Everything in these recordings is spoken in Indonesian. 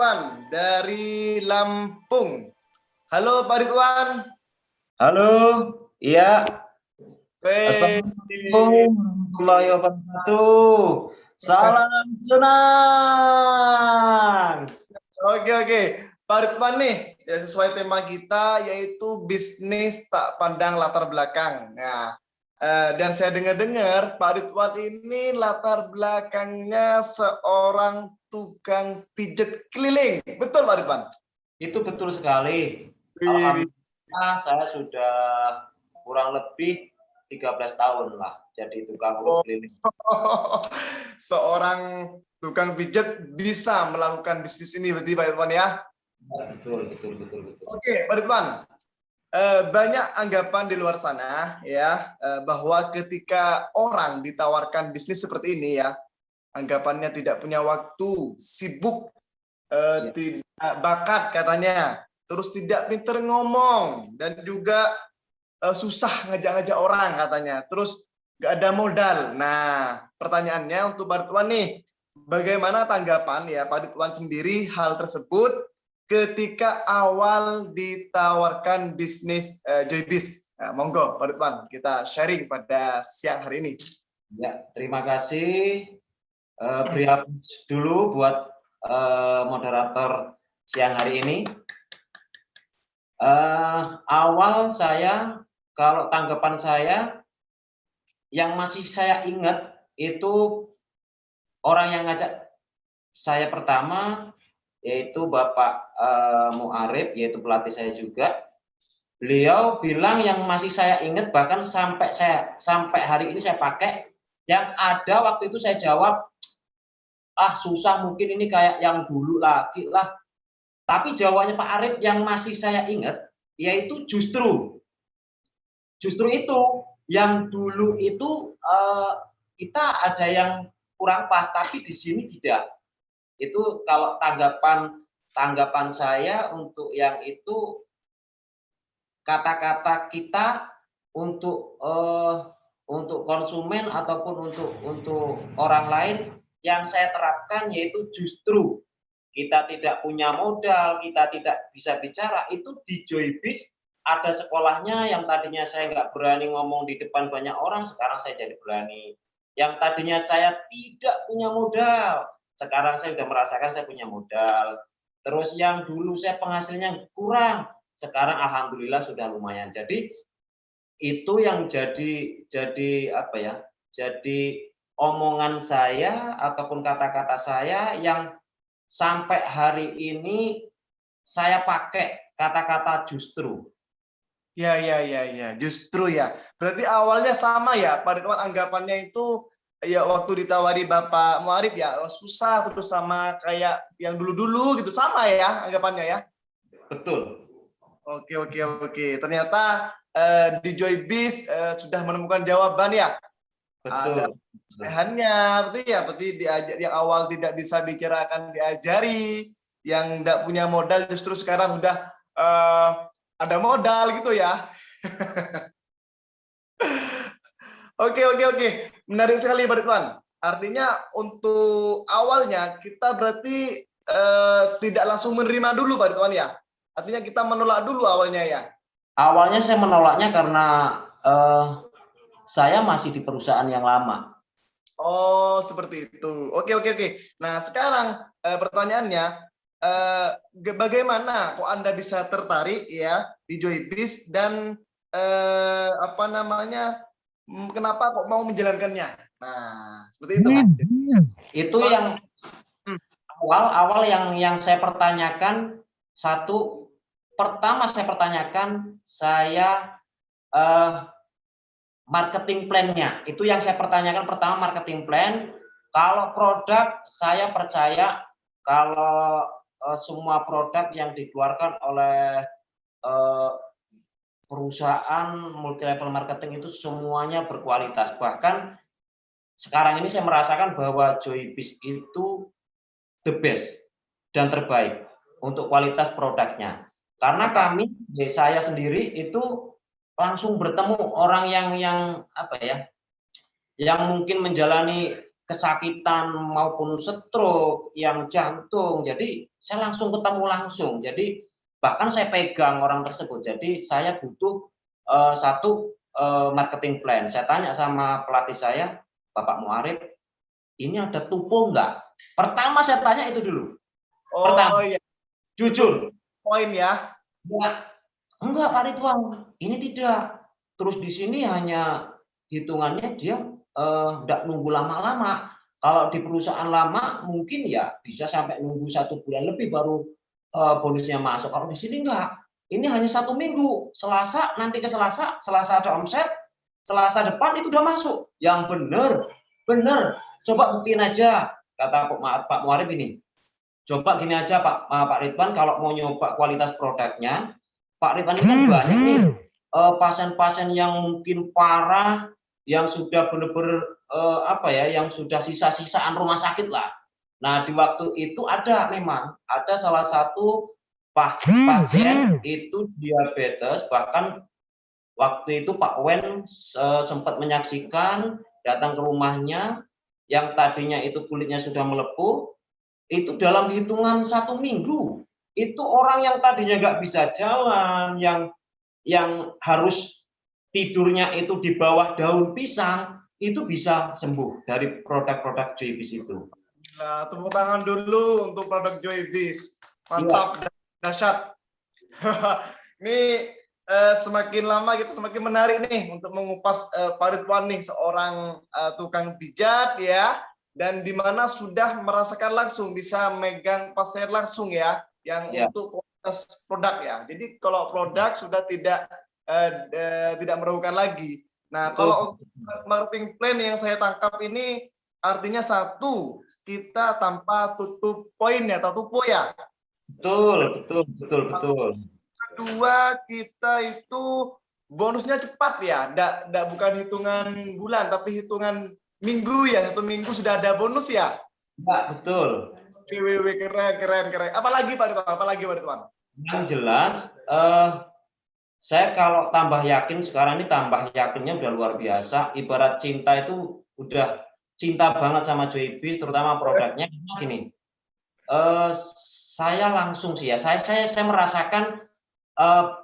Ridwan dari Lampung. Halo Pak Ridwan. Halo, iya. Weh. Assalamualaikum warahmatullahi wabarakatuh. Salam senang. Oke. Pak Ridwan nih, ya sesuai tema kita yaitu bisnis tak pandang latar belakang. Nah, dan saya dengar-dengar Pak Ridwan ini latar belakangnya seorang tukang pijet keliling. Betul Pak Ridwan? Itu betul sekali. Wih. Alhamdulillah saya sudah kurang lebih 13 tahun lah jadi tukang urut Oh, keliling. seorang tukang pijet bisa melakukan bisnis ini berarti Pak Ridwan ya? Betul. Oke, Pak Ridwan. Banyak anggapan di luar sana ya bahwa ketika orang ditawarkan bisnis seperti ini ya, anggapannya tidak punya waktu, sibuk, tidak bakat katanya, terus tidak pinter ngomong dan juga susah ngajak-ngajak orang katanya, terus nggak ada modal. Nah, pertanyaannya untuk Pak Ridwan nih, bagaimana tanggapan ya Pak Ridwan sendiri hal tersebut ketika awal ditawarkan bisnis Joybis? Nah, monggo Pak Ridwan, kita sharing pada siang hari ini. Ya, terima kasih. Beri aplaus dulu buat moderator siang hari ini. Awal saya, kalau tanggapan saya, yang masih saya ingat itu orang yang ngajak saya pertama yaitu Bapak Muarif, yaitu pelatih saya juga. Beliau bilang yang masih saya ingat, bahkan sampai hari ini saya pakai, yang ada waktu itu saya jawab, susah, mungkin ini kayak yang dulu lagi lah. Tapi jawabannya Pak Arif yang masih saya ingat, yaitu justru itu yang dulu itu kita ada yang kurang pas, tapi di sini tidak. Itu kalau tanggapan saya untuk yang itu, kata-kata kita untuk konsumen ataupun untuk orang lain yang saya terapkan yaitu justru kita tidak punya modal, kita tidak bisa bicara, itu di Joybis ada sekolahnya. Yang tadinya saya nggak berani ngomong di depan banyak orang, sekarang saya jadi berani. Yang tadinya saya tidak punya modal, sekarang saya sudah merasakan saya punya modal. Terus yang dulu saya penghasilnya kurang, sekarang alhamdulillah sudah lumayan. Jadi itu yang jadi apa ya? Jadi omongan saya ataupun kata-kata saya yang sampai hari ini saya pakai kata-kata justru. Ya, justru ya. Berarti awalnya sama ya, Pak Ridwan, anggapannya itu ya waktu ditawari Bapak Muarif ya, susah terus sama kayak yang dulu-dulu gitu, sama ya anggapannya ya. Betul. Oke. Ternyata di Joybis sudah menemukan jawaban ya. Ada Betul. pilihannya, betul ya. Berarti diajar yang awal tidak bisa bicara akan diajari, yang tidak punya modal justru sekarang udah ada modal gitu ya. Oke. Menarik sekali Pak Ridwan. Artinya untuk awalnya kita berarti tidak langsung menerima dulu Pak Ridwan ya. Artinya kita menolak dulu awalnya ya. Awalnya saya menolaknya karena saya masih di perusahaan yang lama. Oh, seperti itu. Oke. Nah, sekarang pertanyaannya, bagaimana kok Anda bisa tertarik ya di Joybis dan apa namanya, kenapa kok mau menjalankannya? Nah, seperti itu. Itu yang awal yang saya pertanyakan. Pertama saya pertanyakan, saya marketing plan-nya. Itu yang saya pertanyakan pertama, marketing plan. Kalau produk, saya percaya kalau semua produk yang dikeluarkan oleh perusahaan multi level marketing itu semuanya berkualitas. Bahkan sekarang ini saya merasakan bahwa Joybis itu the best dan terbaik untuk kualitas produknya. Karena saya sendiri itu langsung bertemu orang yang apa ya, yang mungkin menjalani kesakitan maupun stroke, yang jantung. Jadi saya langsung ketemu langsung. Jadi bahkan saya pegang orang tersebut. Jadi saya butuh satu marketing plan. Saya tanya sama pelatih saya, Bapak Muarif, ini ada tupo enggak? Pertama saya tanya itu dulu. Pertama, Oh iya, jujur. poin ya. Enggak Pak Ridwan, ini tidak. Terus di sini hanya hitungannya dia enggak nunggu lama-lama. Kalau di perusahaan lama mungkin ya bisa sampai nunggu 1 bulan lebih baru bonusnya masuk. Kalau di sini enggak. Ini hanya 1 minggu. Selasa nanti ke Selasa, Selasa ada omset, Selasa depan itu udah masuk. Yang bener. Coba buktiin aja, kata Pak Muarif ini. Coba gini aja Pak Ridwan, kalau mau nyoba kualitas produknya, Pak Ridwan ini kan banyak nih pasien-pasien yang mungkin parah, yang sudah benar-benar yang sudah sisa-sisaan rumah sakit lah. Nah di waktu itu memang ada salah satu pasien itu diabetes, bahkan waktu itu Pak Wen sempat menyaksikan, datang ke rumahnya, yang tadinya itu kulitnya sudah melepuh, itu dalam hitungan 1 minggu, itu orang yang tadinya nggak bisa jalan, yang harus tidurnya itu di bawah daun pisang, itu bisa sembuh dari produk-produk Joybis itu. Nah, tepuk tangan dulu untuk produk Joybis. Mantap, dahsyat. Ini semakin lama kita semakin menarik nih untuk mengupas Pak Ridwan nih, seorang tukang pijat ya, dan di mana sudah merasakan langsung, bisa megang pasien langsung ya, yang untuk kualitas produk ya. Jadi kalau produk sudah tidak meragukan lagi. Nah, kalau untuk marketing plan yang saya tangkap ini artinya satu, kita tanpa tutup poin ya, atau tupo ya. Betul. Kedua, kita itu bonusnya cepat ya, bukan hitungan bulan, tapi hitungan minggu ya. 1 minggu sudah ada bonus ya. Enggak, betul. Keren. Apalagi Pak Ridwan? Yang jelas, saya kalau tambah yakin, sekarang ini tambah yakinnya udah luar biasa. Ibarat cinta itu udah cinta banget sama Joybis, terutama produknya. Gini, saya langsung sih ya, saya merasakan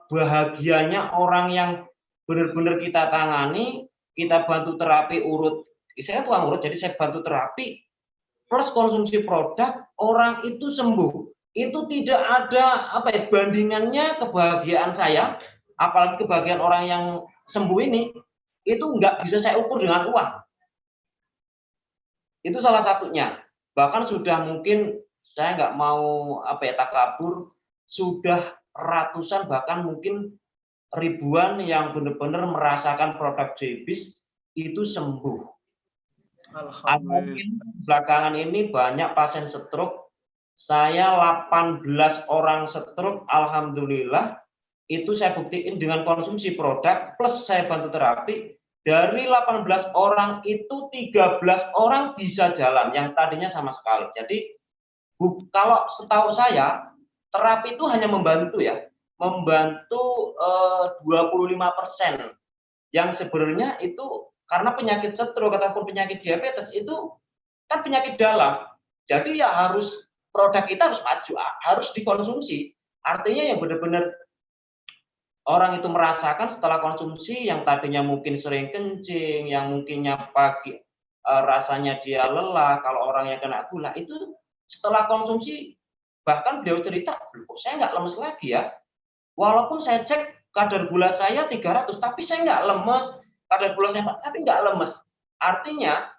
bahagianya orang yang benar-benar kita tangani, kita bantu terapi urut. Saya tukang urut, jadi saya bantu terapi plus konsumsi produk, orang itu sembuh. Itu tidak ada bandingannya kebahagiaan saya, apalagi kebahagiaan orang yang sembuh ini, itu nggak bisa saya ukur dengan uang. Itu salah satunya. Bahkan sudah mungkin saya nggak mau takabur, sudah ratusan bahkan mungkin ribuan yang benar-benar merasakan produk Joybis itu sembuh. Alhamdulillah. Belakangan ini banyak pasien stroke. Saya 18 orang stroke, alhamdulillah itu saya buktiin dengan konsumsi produk plus saya bantu terapi. Dari 18 orang itu 13 orang bisa jalan yang tadinya sama sekali. Jadi kalau setahu saya terapi itu hanya membantu 25%, yang sebenarnya itu karena penyakit stroke ataupun penyakit diabetes itu kan penyakit dalam. Jadi ya produk kita harus maju, harus dikonsumsi. Artinya yang benar-benar orang itu merasakan setelah konsumsi, yang tadinya mungkin sering kencing, yang mungkinnya pagi rasanya dia lelah, kalau orang yang kena gula itu setelah konsumsi, bahkan beliau cerita, kok saya nggak lemes lagi ya. Walaupun saya cek kadar gula saya 300, tapi saya nggak lemes. Kadar gula saya 4, tapi nggak lemes. Artinya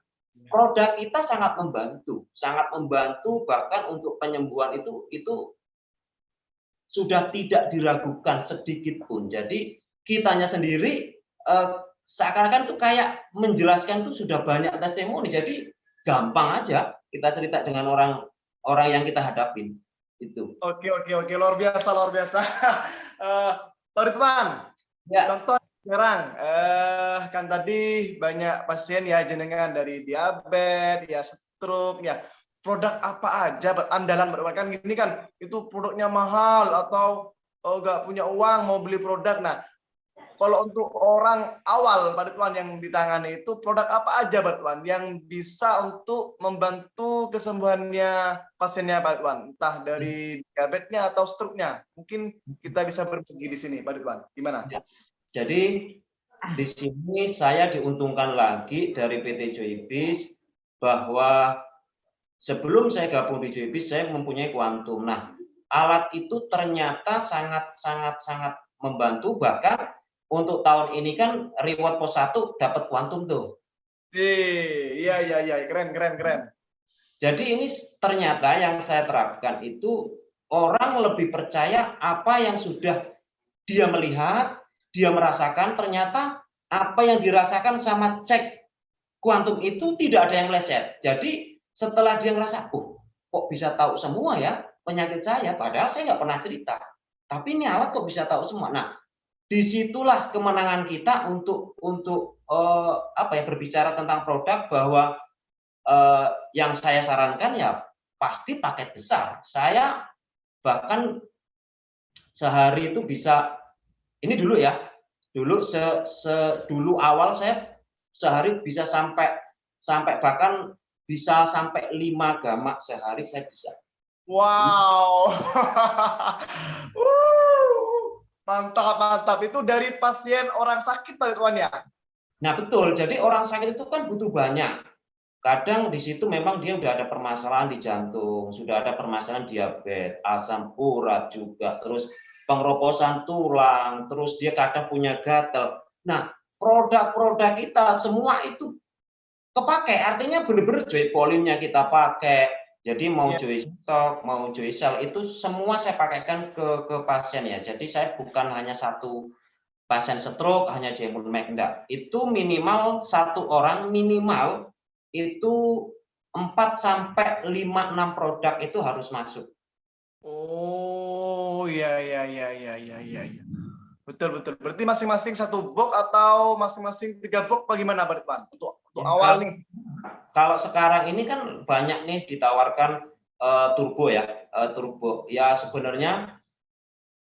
produk kita sangat membantu bahkan untuk penyembuhan itu sudah tidak diragukan sedikit pun. Jadi kitanya sendiri seakan-akan itu kayak menjelaskan itu sudah banyak testimoni. Jadi gampang aja kita cerita dengan orang yang kita hadapin. Itu. Oke, luar biasa. Pak Ridwan, contoh sekarang kan tadi banyak pasien ya jenengan dari diabetes, ya stroke, ya produk apa aja andalan kan gini kan, itu produknya mahal atau nggak punya uang mau beli produk. Nah, kalau untuk orang awal Pak Ridwan yang ditangani itu produk apa aja Pak Ridwan yang bisa untuk membantu kesembuhannya pasiennya Pak Ridwan, entah dari diabetesnya atau struknya. Mungkin kita bisa berbagi di sini Pak Ridwan. Gimana? Ya. Jadi di sini saya diuntungkan lagi dari PT Joybis bahwa sebelum saya gabung di Joybis saya mempunyai Quantum. Nah, alat itu ternyata sangat membantu, bahkan untuk tahun ini kan reward pos 1 dapat Quantum tuh. Iya, keren. Jadi ini ternyata yang saya terapkan itu orang lebih percaya apa yang sudah dia melihat, dia merasakan, ternyata apa yang dirasakan sama cek Quantum itu tidak ada yang meleset. Jadi setelah dia ngerasa, kok bisa tahu semua ya penyakit saya, padahal saya nggak pernah cerita. Tapi ini alat kok bisa tahu semua. Nah, disitulah kemenangan kita untuk berbicara tentang produk, bahwa yang saya sarankan ya pasti paket besar. Saya bahkan sehari itu bisa, ini dulu ya, dulu awal saya sehari bisa sampai bahkan bisa sampai 5 gamak sehari saya bisa. Wow. Mantap. Itu dari pasien orang sakit Pak Ridwan ya? Nah, betul. Jadi orang sakit itu kan butuh banyak. Kadang di situ memang dia udah ada permasalahan di jantung, sudah ada permasalahan diabetes, asam urat juga, terus pengeroposan tulang, terus dia kadang punya gatal. Nah, produk-produk kita semua itu kepake, artinya benar-benar Joypolinnya kita pakai. Jadi mau Joystok, mau Joysel itu semua saya pakaikan ke pasien ya. Jadi saya bukan hanya satu pasien stroke hanya Diamond Max, enggak. Itu minimal satu orang minimal itu 4 sampai 5, 6 produk itu harus masuk. Oh, iya. Betul. Berarti masing-masing 1 box atau masing-masing 3 box bagaimana Pak Ridwan? Untuk awal nih. Kalau sekarang ini kan banyak nih ditawarkan turbo ya, turbo. Ya sebenarnya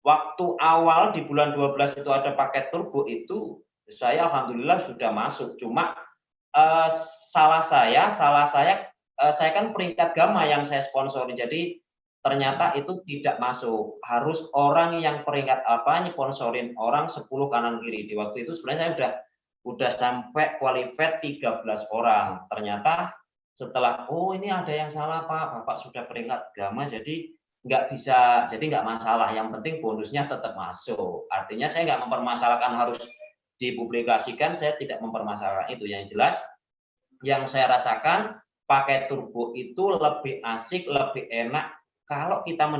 waktu awal di bulan 12 itu ada paket turbo itu saya alhamdulillah sudah masuk. Cuma salah saya kan peringkat gamma yang saya sponsori. Jadi ternyata itu tidak masuk. Harus orang yang peringkat sponsorin orang 10 kanan kiri. Di waktu itu sebenarnya saya udah sampai qualified 13 orang. Ternyata setelah ini ada yang salah Pak, Bapak sudah peringkat gamma jadi nggak bisa, jadi nggak masalah. Yang penting bonusnya tetap masuk. Artinya saya nggak mempermasalahkan harus dipublikasikan, saya tidak mempermasalahkan itu. Yang jelas yang saya rasakan pakai turbo itu lebih asik, lebih enak kalau kita mau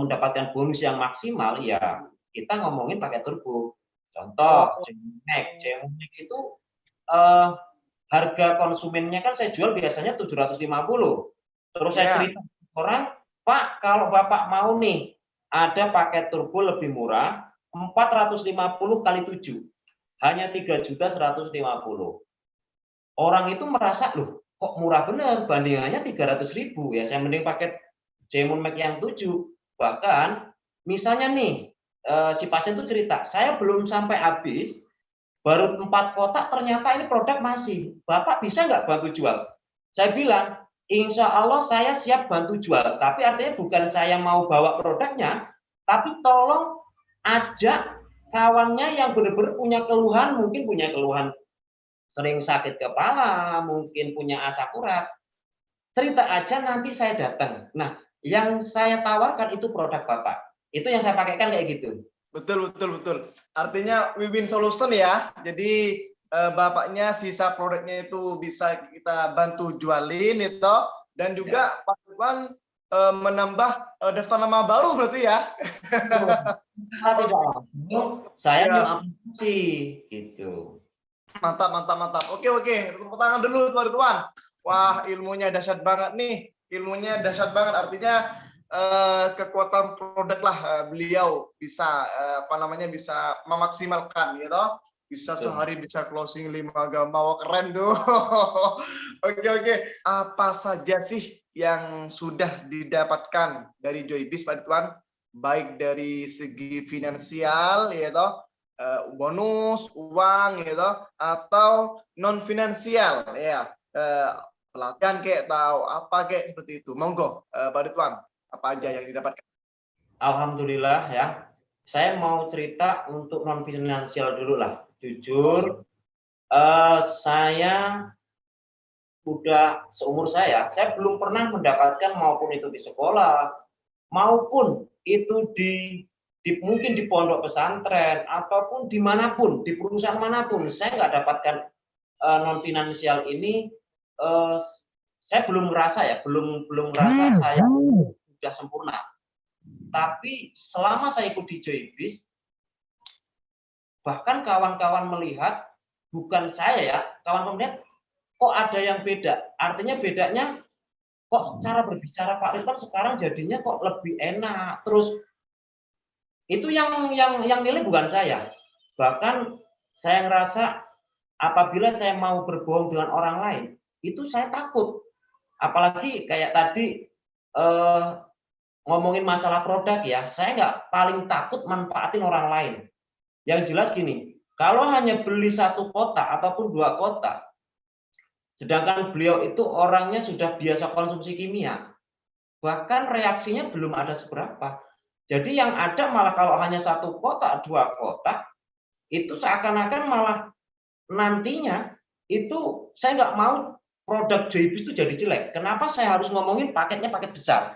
mendapatkan bonus yang maksimal, ya kita ngomongin pakai turbo. Contoh Cemnek itu harga konsumennya kan saya jual biasanya 750. Terus saya cerita orang, Pak, kalau Bapak mau nih ada paket turbo lebih murah 450 kali 7 hanya 3.150.000. Orang itu merasa, loh kok murah bener, bandingannya 300.000 ya, saya mending paket Diamond Max yang 7. Bahkan misalnya nih si pasien itu cerita, saya belum sampai habis, baru 4 kotak, ternyata ini produk masih, Bapak bisa nggak bantu jual? Saya bilang, insya Allah saya siap bantu jual, tapi artinya bukan saya mau bawa produknya, tapi tolong ajak kawannya yang benar-benar punya keluhan, mungkin punya keluhan sering sakit kepala, mungkin punya asam urat, cerita aja nanti saya datang. Nah, yang saya tawarkan itu produk Bapak. Itu yang saya pakaikan kayak gitu. Betul. Artinya win-win solution ya. Jadi Bapaknya sisa produknya itu bisa kita bantu jualin itu, dan juga Pak Ridwan menambah daftar nama baru berarti ya. Saya new aplikasi gitu. Mantap. Oke. Tepuk tangan dulu Pak Ridwan. Wah, ilmunya dahsyat banget nih. Artinya kekuatan produk lah beliau bisa bisa memaksimalkan gitu. Bisa sehari bisa closing 5 gamma. Wah, keren tuh. Oke. Apa saja sih yang sudah didapatkan dari Joybis Pak Ridwan? Baik dari segi finansial gitu, bonus, uang gitu, atau non finansial ya, pelatihan kayak tahu apa kayak seperti itu. Monggo, Pak Ridwan, apa aja yang didapatkan? Alhamdulillah ya. Saya mau cerita untuk non finansial dulu lah. Jujur, saya udah seumur saya belum pernah mendapatkan maupun itu di sekolah, maupun itu mungkin di pondok pesantren ataupun dimanapun, di perusahaan manapun, saya nggak dapatkan non finansial ini. Saya belum merasa ya, belum merasa saya sudah sempurna. Tapi selama saya ikut di Joybis, bahkan kawan-kawan melihat, bukan saya ya, kawan melihat kok ada yang beda. Artinya bedanya kok cara berbicara Pak Ridwan sekarang jadinya kok lebih enak. Terus itu yang nilai bukan saya. Bahkan saya ngerasa apabila saya mau berbohong dengan orang lain, itu saya takut. Apalagi kayak tadi ngomongin masalah produk ya, saya nggak paling takut manfaatin orang lain. Yang jelas gini, kalau hanya beli satu kotak ataupun dua kotak, sedangkan beliau itu orangnya sudah biasa konsumsi kimia, bahkan reaksinya belum ada seberapa. Jadi yang ada malah kalau hanya satu kotak, dua kotak, itu seakan-akan malah nantinya itu saya nggak mau produk Joybis itu jadi jelek. Kenapa saya harus ngomongin paketnya paket besar?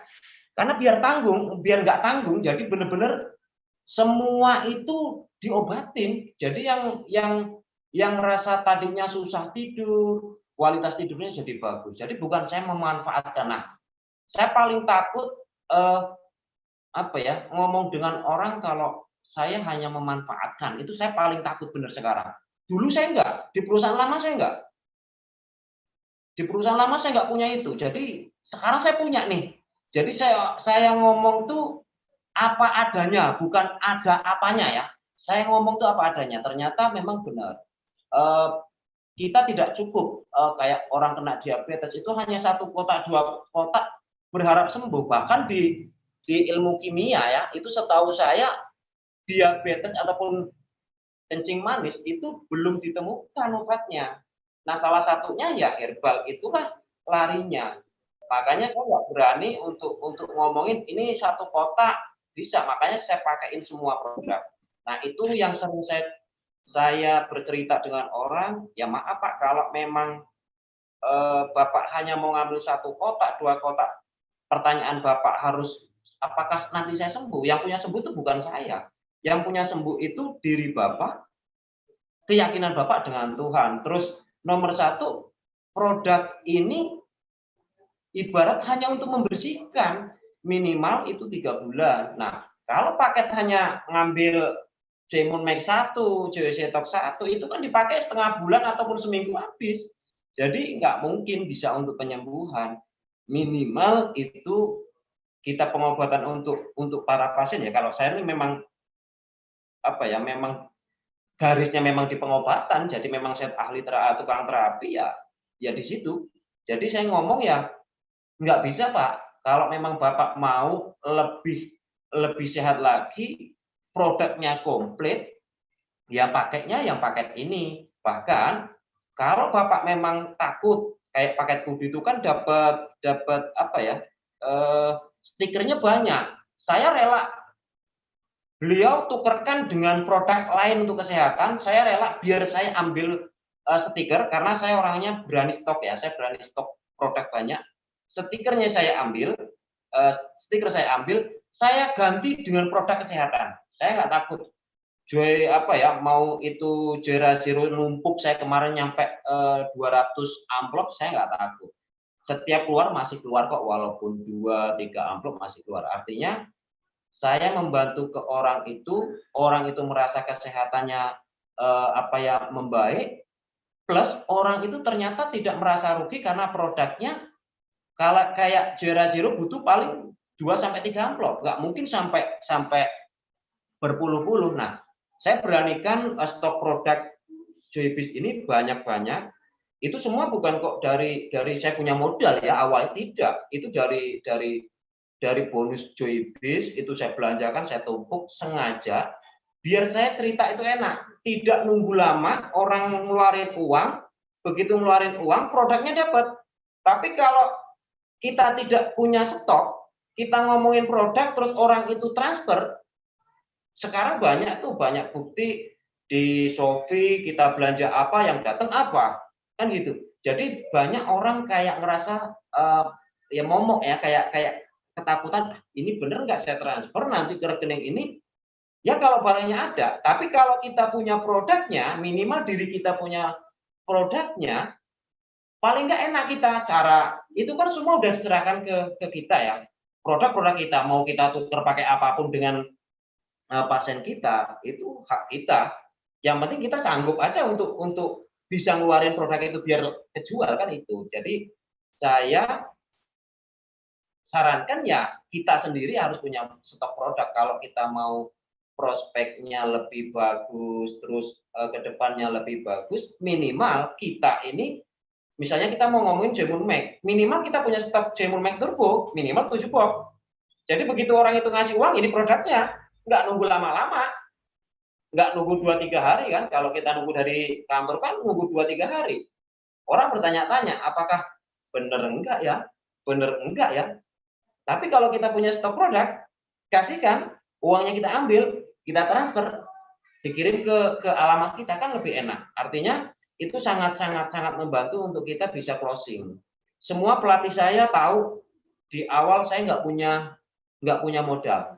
Karena biar tanggung, biar nggak tanggung, jadi benar-benar semua itu diobatin. Jadi yang rasa tadinya susah tidur, kualitas tidurnya jadi bagus. Jadi bukan saya memanfaatkan. Nah, saya paling takut ngomong dengan orang kalau saya hanya memanfaatkan. Itu saya paling takut benar sekarang. Dulu saya enggak, di perusahaan lama saya enggak. Di perusahaan lama saya enggak punya itu. Jadi sekarang saya punya nih. Jadi saya ngomong tuh apa adanya, bukan ada apanya ya. Saya ngomong tuh apa adanya. Ternyata memang benar. Kita tidak cukup kayak orang kena diabetes itu hanya satu kotak, dua kotak berharap sembuh. Bahkan di ilmu kimia ya, itu setahu saya diabetes ataupun kencing manis itu belum ditemukan obatnya. Nah, salah satunya ya herbal, itulah larinya. Makanya saya nggak berani untuk ngomongin ini satu kotak bisa, makanya saya pakaiin semua produk. Nah, itu yang sering saya bercerita dengan orang, ya maaf Pak, kalau memang Bapak hanya mau ngambil satu kotak, dua kotak, pertanyaan Bapak harus apakah nanti saya sembuh? Yang punya sembuh itu bukan saya. Yang punya sembuh itu diri Bapak, keyakinan Bapak dengan Tuhan. Terus nomor satu, produk ini ibarat hanya untuk membersihkan, minimal itu 3 bulan. Nah, kalau paket hanya ngambil Jemun Max 1, JOC Tok 1, itu kan dipakai setengah bulan ataupun seminggu habis. Jadi nggak mungkin bisa untuk penyembuhan. Minimal itu kita pengobatan untuk para pasien ya. Kalau saya ini memang memang garisnya memang di pengobatan, jadi memang saya ahli tukang terapi ya di situ. Jadi saya ngomong ya nggak bisa Pak, kalau memang Bapak mau lebih sehat lagi, produknya komplit, ya paketnya yang paket ini. Bahkan kalau Bapak memang takut, kayak paket Budi itu kan dapat stikernya banyak. Saya rela beliau tukerkan dengan produk lain untuk kesehatan, saya rela biar saya ambil stiker karena saya orangnya berani stok ya, saya berani stok produk banyak. Stiker saya ambil, saya ganti dengan produk kesehatan. Saya nggak takut. Mau itu Joy Zero numpuk, saya kemarin nyampe 200 amplop, saya nggak takut. Setiap keluar masih keluar kok, walaupun 2-3 amplop masih keluar. Artinya saya membantu ke orang itu merasa kesehatannya membaik, plus orang itu ternyata tidak merasa rugi karena produknya kalau kayak Joy Zero butuh paling 2-3 amplop, nggak mungkin sampai berpuluh-puluh. Nah, saya beranikan stok produk Joybis ini banyak-banyak. Itu semua bukan kok dari saya punya modal ya, awalnya tidak. Itu dari bonus Joybis itu saya belanjakan, saya tumpuk sengaja biar saya cerita itu enak, tidak nunggu lama orang ngeluarin uang, begitu ngeluarin uang produknya dapat. Tapi kalau kita tidak punya stok, kita ngomongin produk terus orang itu transfer, sekarang banyak bukti di Shopee kita belanja apa yang datang apa, kan gitu. Jadi banyak orang kayak ngerasa ya momok ya, kayak ketakutan, ini bener nggak saya transfer nanti ke rekening ini. Ya kalau barangnya ada, tapi kalau kita punya produknya, minimal diri kita punya produknya, paling nggak enak kita cara itu kan semua udah diserahkan ke kita ya. Produk-produk kita mau kita tukar pakai apapun dengan pasien kita, itu hak kita. Yang penting kita sanggup aja untuk bisa ngeluarin produk itu biar kejual kan itu. Jadi saya sarankan ya kita sendiri harus punya stok produk kalau kita mau prospeknya lebih bagus, terus ke depannya lebih bagus, minimal kita ini misalnya kita mau ngomongin Jamur Max, minimal kita punya stok Jamur Max Turbo, minimal 7 box. Jadi begitu orang itu ngasih uang, ini produknya, nggak nunggu lama-lama, nggak nunggu 2-3 hari kan, kalau kita nunggu dari kantor kan nunggu 2-3 hari. Orang bertanya-tanya, apakah benar enggak ya? Benar enggak ya? Tapi kalau kita punya stok produk, kasihkan, uangnya kita ambil, kita transfer, dikirim ke alamat kita kan lebih enak. Artinya itu sangat membantu untuk kita bisa closing. Semua pelatih saya tahu di awal saya nggak punya modal.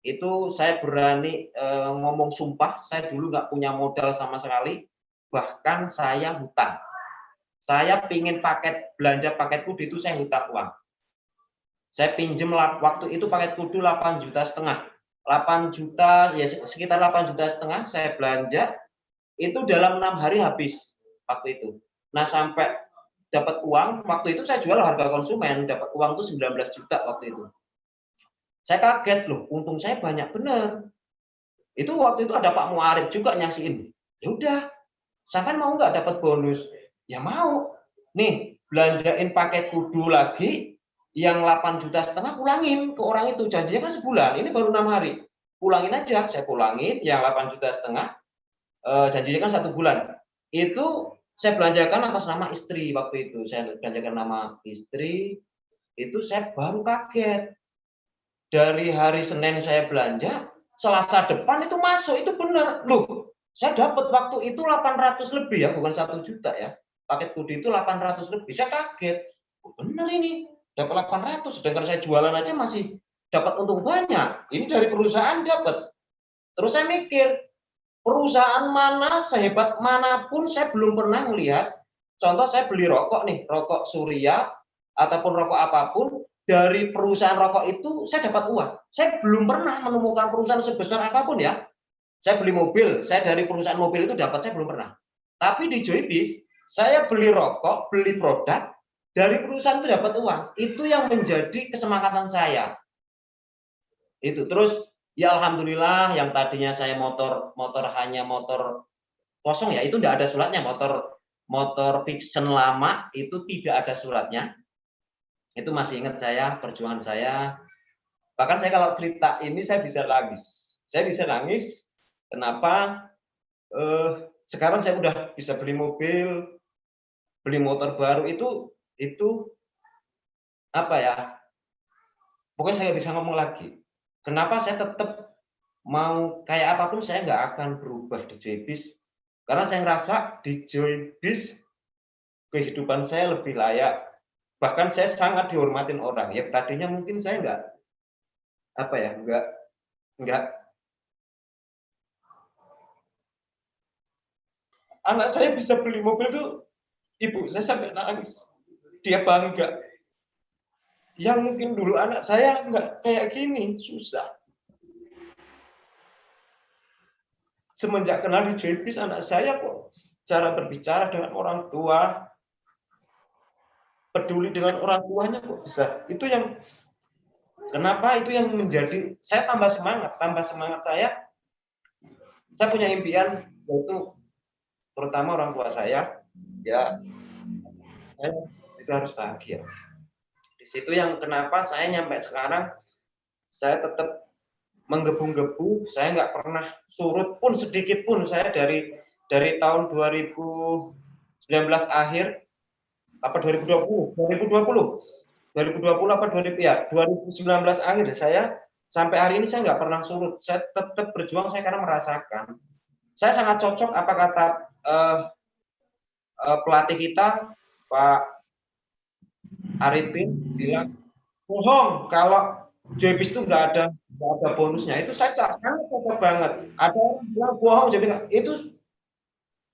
Itu saya berani ngomong sumpah, saya dulu nggak punya modal sama sekali, bahkan saya hutang. Saya pingin belanja paket kudu itu saya hutang uang. Saya pinjem waktu itu paket kudu 8,5 juta. 8 juta, ya sekitar 8,5 juta saya belanja, itu dalam 6 hari habis waktu itu. Nah sampai dapat uang, waktu itu saya jual harga konsumen, dapat uang itu 19 juta waktu itu. Saya kaget loh, untung saya banyak bener. Itu waktu itu ada Pak Muarif juga nyaksiin. Ya udah, sampai mau nggak dapat bonus? Ya mau. Nih, belanjain paket kudu lagi, yang 8,5 juta pulangin ke orang itu. Janjinya kan sebulan, ini baru 6 hari. Pulangin aja, saya pulangin yang 8,5 juta, janjinya kan 1 bulan. Itu saya belanjakan atas nama istri waktu itu. Saya belanjakan nama istri, itu saya baru kaget. Dari hari Senin saya belanja, Selasa depan itu masuk, itu benar. Loh, saya dapat waktu itu 800 lebih ya, bukan 1 juta ya. Paket kode itu 800 lebih. Saya kaget. Oh, benar ini, dapat 800. Sedangkan saya jualan aja masih dapat untung banyak. Ini dari perusahaan dapat. Terus saya mikir, perusahaan mana sehebat manapun saya belum pernah melihat. Contoh saya beli rokok nih, rokok Surya ataupun rokok apapun, dari perusahaan rokok itu saya dapat uang. Saya belum pernah menemukan perusahaan sebesar apapun ya. Saya beli mobil, saya dari perusahaan mobil itu dapat, saya belum pernah. Tapi di Joybis, saya beli rokok, beli produk, dari perusahaan itu dapat uang. Itu yang menjadi kesemangatan saya. Itu terus ya alhamdulillah yang tadinya saya motor hanya motor kosong ya, itu tidak ada suratnya, motor fiction lama itu tidak ada suratnya. Itu masih ingat saya perjuangan saya. Bahkan saya kalau cerita ini saya bisa nangis. Saya bisa nangis kenapa sekarang saya udah bisa beli mobil, beli motor baru itu apa ya? Pokoknya saya bisa ngomong lagi. Kenapa saya tetap mau kayak apapun saya nggak akan berubah di Joybis. Karena saya ngerasa di Joybis kehidupan saya lebih layak. Bahkan saya sangat dihormatin orang. Yang tadinya mungkin saya nggak anak saya bisa beli mobil tuh, ibu saya sampai nangis. Dia bangga. Yang mungkin dulu anak saya nggak kayak gini, susah. Semenjak kenal di Joybis, anak saya kok cara berbicara dengan orang tua, peduli dengan orang tuanya kok bisa. Itu yang kenapa itu yang menjadi saya tambah semangat saya punya impian, yaitu terutama orang tua saya, ya saya itu harus bahagia. Di situ yang kenapa saya nyampe sekarang saya tetap menggebu-gebu, saya nggak pernah surut pun sedikit pun. Saya dari tahun 2019 akhir apa 2020 apa 2000 ya 2019 akhir saya sampai hari ini saya nggak pernah surut. Saya tetap berjuang saya karena merasakan. Saya sangat cocok apa kata pelatih kita Pak Arifin bilang bohong kalau Joybis itu nggak ada bonusnya. Itu saya sangat cocok banget. Ada orang bilang bohong Joybis itu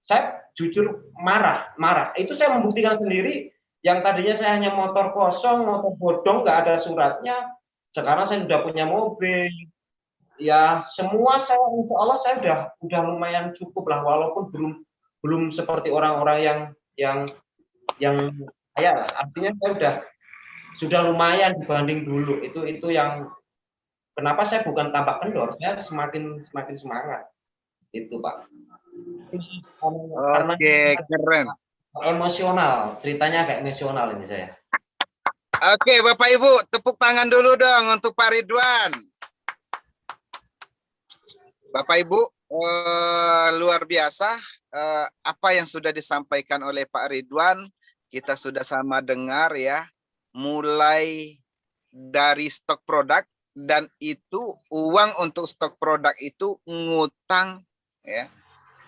saya jujur marah. Itu saya membuktikan sendiri yang tadinya saya hanya motor kosong, motor bodong, nggak ada suratnya. Sekarang saya sudah punya mobil. Ya semua saya insya Allah saya udah lumayan cukup lah walaupun belum seperti orang-orang yang ya artinya saya sudah lumayan dibanding dulu. Itu yang kenapa saya bukan tambah kendor, saya semakin semangat. Itu Pak. Karena Oke, keren. emosional, ceritanya agak emosional ini saya. Oke, Bapak Ibu, tepuk tangan dulu dong untuk Pak Ridwan. Bapak Ibu, luar biasa apa yang sudah disampaikan oleh Pak Ridwan. Kita sudah sama dengar ya, mulai dari stok produk, dan itu uang untuk stok produk itu ngutang ya,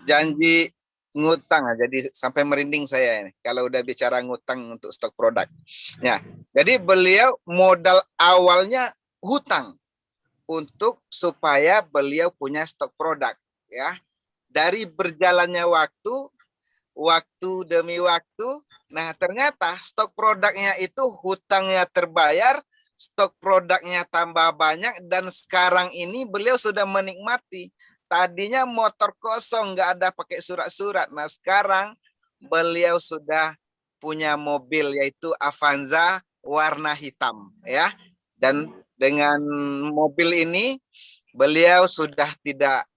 janji ngutang, jadi sampai merinding saya ini kalau udah bicara ngutang untuk stok produk ya. Jadi beliau modal awalnya hutang untuk supaya beliau punya stok produk ya. Dari berjalannya waktu demi waktu, nah ternyata stok produknya itu hutangnya terbayar, stok produknya tambah banyak, dan sekarang ini beliau sudah menikmati. Tadinya motor kosong, nggak ada pakai surat-surat. Nah sekarang beliau sudah punya mobil yaitu Avanza warna hitam ya. Dan dengan mobil ini beliau sudah tidak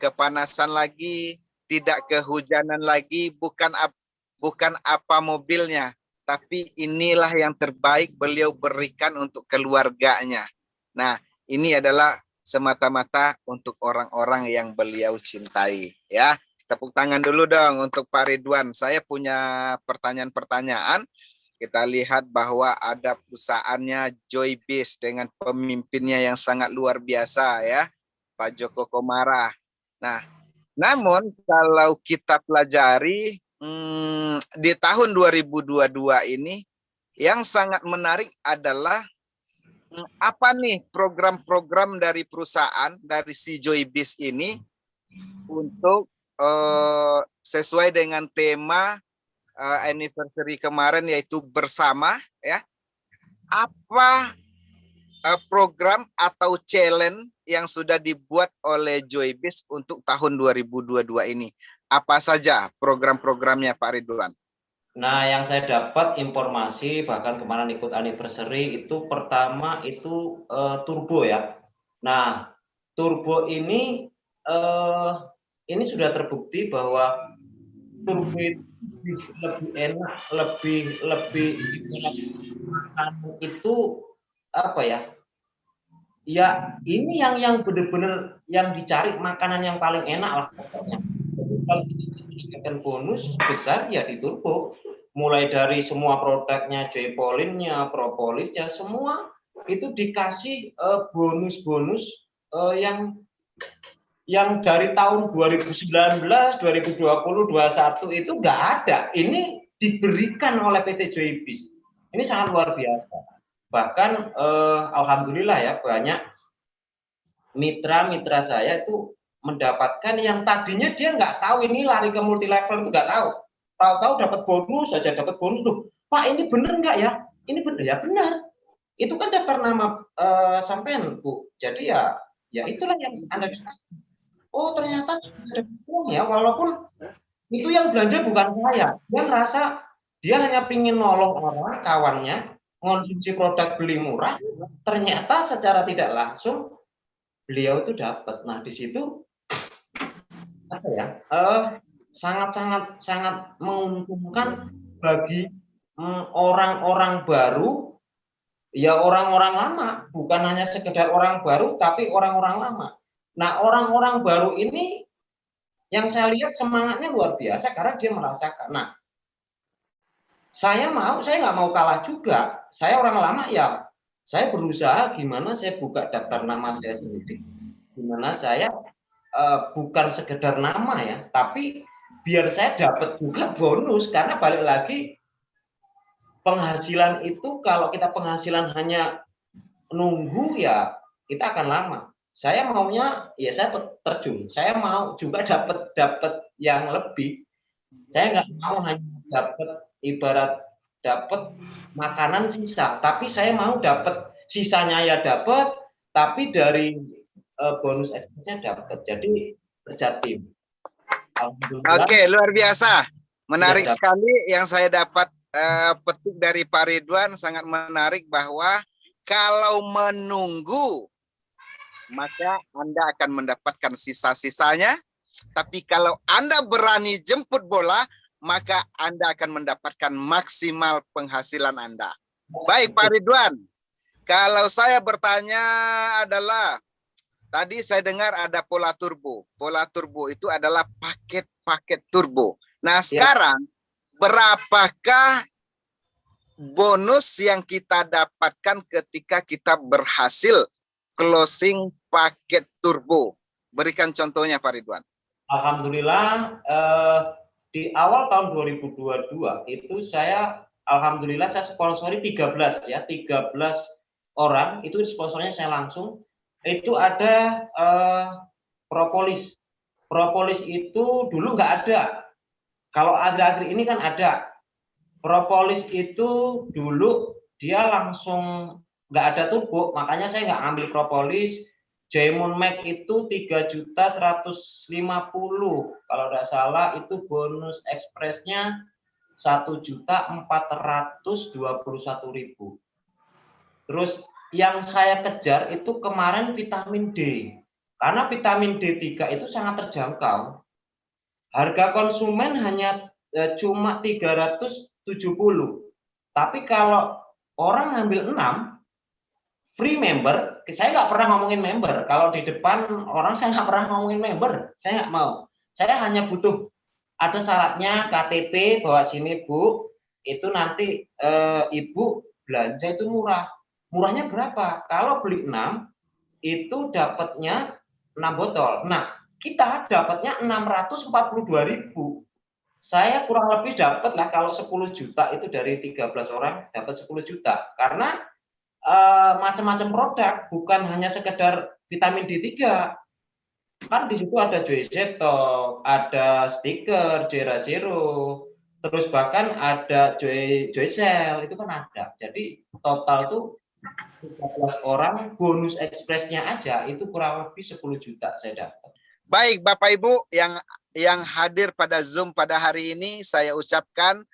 kepanasan lagi, tidak kehujanan lagi, bukan apa mobilnya, tapi inilah yang terbaik beliau berikan untuk keluarganya. Nah, ini adalah semata-mata untuk orang-orang yang beliau cintai ya. Tepuk tangan dulu dong untuk Pak Ridwan. Saya punya pertanyaan-pertanyaan. Kita lihat bahwa ada perusahaannya Joybis dengan pemimpinnya yang sangat luar biasa ya, Pak Joko Komara. Nah, namun kalau kita pelajari di tahun 2022 ini yang sangat menarik adalah apa nih program-program dari perusahaan dari si Joybis ini untuk sesuai dengan tema anniversary kemarin yaitu bersama ya. Apa program atau challenge yang sudah dibuat oleh Joybis untuk tahun 2022 ini? Apa saja program-programnya Pak Ridwan? Nah, yang saya dapat informasi bahkan kemarin ikut anniversary itu pertama itu turbo ya. Nah, turbo ini sudah terbukti bahwa turbo itu lebih enak, lebih itu apa ya? Ya, ini yang benar-benar yang dicari makanan yang paling enak lah pokoknya. Jadi kalau kita mendapatkan bonus besar ya di turbo. Mulai dari semua produknya, Joypolinnya, Propolisnya, semua itu dikasih bonus-bonus yang dari tahun 2019, 2020, 2021 itu nggak ada. Ini diberikan oleh PT Joybis. Ini sangat luar biasa. Bahkan alhamdulillah ya banyak mitra-mitra saya itu mendapatkan yang tadinya dia nggak tahu ini lari ke multi level itu nggak tahu. Tahu-tahu dapat bonus saja, dapat bonus tuh. Pak ini bener nggak ya? Ini bener ya benar. Itu kan daftar nama sampean Bu. Jadi ya itulah yang Anda dikasih. Oh ternyata sudah uang ya, walaupun itu yang belanja bukan saya. Dia ngerasa dia hanya pingin nolong orang kawannya mengonsumsi produk beli murah. Ternyata secara tidak langsung beliau itu dapat. Nah di situ apa ya? Sangat menguntungkan bagi orang-orang baru Ya orang-orang lama, bukan hanya sekedar orang baru, tapi orang-orang lama. Nah, orang-orang baru ini yang saya lihat semangatnya luar biasa karena dia merasakan. Nah, saya nggak mau kalah juga. Saya orang lama ya, saya berusaha gimana saya buka daftar nama saya sendiri. Gimana saya bukan sekedar nama ya, tapi biar saya dapat juga bonus karena balik lagi penghasilan itu kalau kita penghasilan hanya nunggu ya kita akan lama. Saya maunya ya saya terjun. Saya mau juga dapat yang lebih. Saya nggak mau hanya dapat ibarat dapat makanan sisa, tapi saya mau dapat sisanya ya dapat, tapi dari bonus ekspresnya dapat. Jadi kerja tim. Oke, luar biasa. Menarik Ya, sekali yang saya dapat petik dari Pak Ridwan, sangat menarik bahwa kalau menunggu maka Anda akan mendapatkan sisa-sisanya, tapi kalau Anda berani jemput bola maka Anda akan mendapatkan maksimal penghasilan Anda. Baik Pak Ridwan, kalau saya bertanya adalah tadi saya dengar ada pola turbo. Pola turbo itu adalah paket-paket turbo. Nah, sekarang berapakah bonus yang kita dapatkan ketika kita berhasil closing paket turbo? Berikan contohnya Pak Ridwan. Alhamdulillah di awal tahun 2022 itu alhamdulillah saya sponsori 13 orang, itu sponsornya saya langsung. Itu ada propolis. Propolis itu dulu nggak ada. Kalau akhir-akhir ini kan ada. Propolis itu dulu dia langsung nggak ada turbo, makanya saya nggak ambil propolis. Diamond Max itu 3.150.000 kalau tidak salah, itu bonus ekspresnya 1.421.000. Terus yang saya kejar itu kemarin vitamin D, karena vitamin D3 itu sangat terjangkau. Harga konsumen hanya cuma 370. Tapi kalau orang ngambil 6 free member, saya nggak pernah ngomongin member. Kalau di depan orang saya nggak pernah ngomongin member, saya nggak mau. Saya hanya butuh ada syaratnya KTP, bawa sini Bu, itu nanti Ibu belanja itu murah. Murahnya berapa? Kalau beli 6 itu dapatnya 6 botol. Nah, kita dapatnya 642.000. Saya kurang lebih dapat lah kalau 10 juta itu dari 13 orang dapat 10 juta. Karena macam-macam produk, bukan hanya sekedar vitamin D3. Kan di situ ada Joy Zetok, ada stiker Joy Zero, terus bahkan ada Joy Cell, itu kan ada. Jadi total tuh 13 orang bonus ekspresnya aja itu kurang lebih 10 juta saya dapat. Baik Bapak Ibu yang hadir pada Zoom pada hari ini, saya ucapkan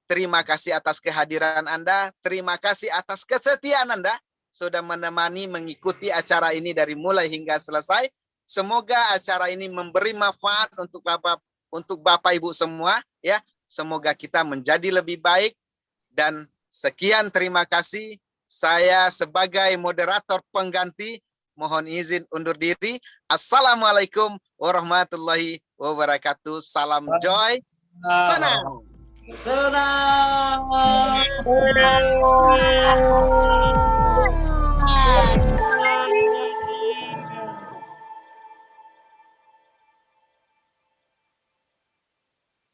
terima kasih atas kehadiran Anda, terima kasih atas kesetiaan Anda sudah menemani mengikuti acara ini dari mulai hingga selesai. Semoga acara ini memberi manfaat untuk Bapak Ibu semua ya. Semoga kita menjadi lebih baik, dan sekian terima kasih. Saya sebagai moderator pengganti mohon izin undur diri. Assalamualaikum warahmatullahi wabarakatuh. Salam joy. Senang. Senang.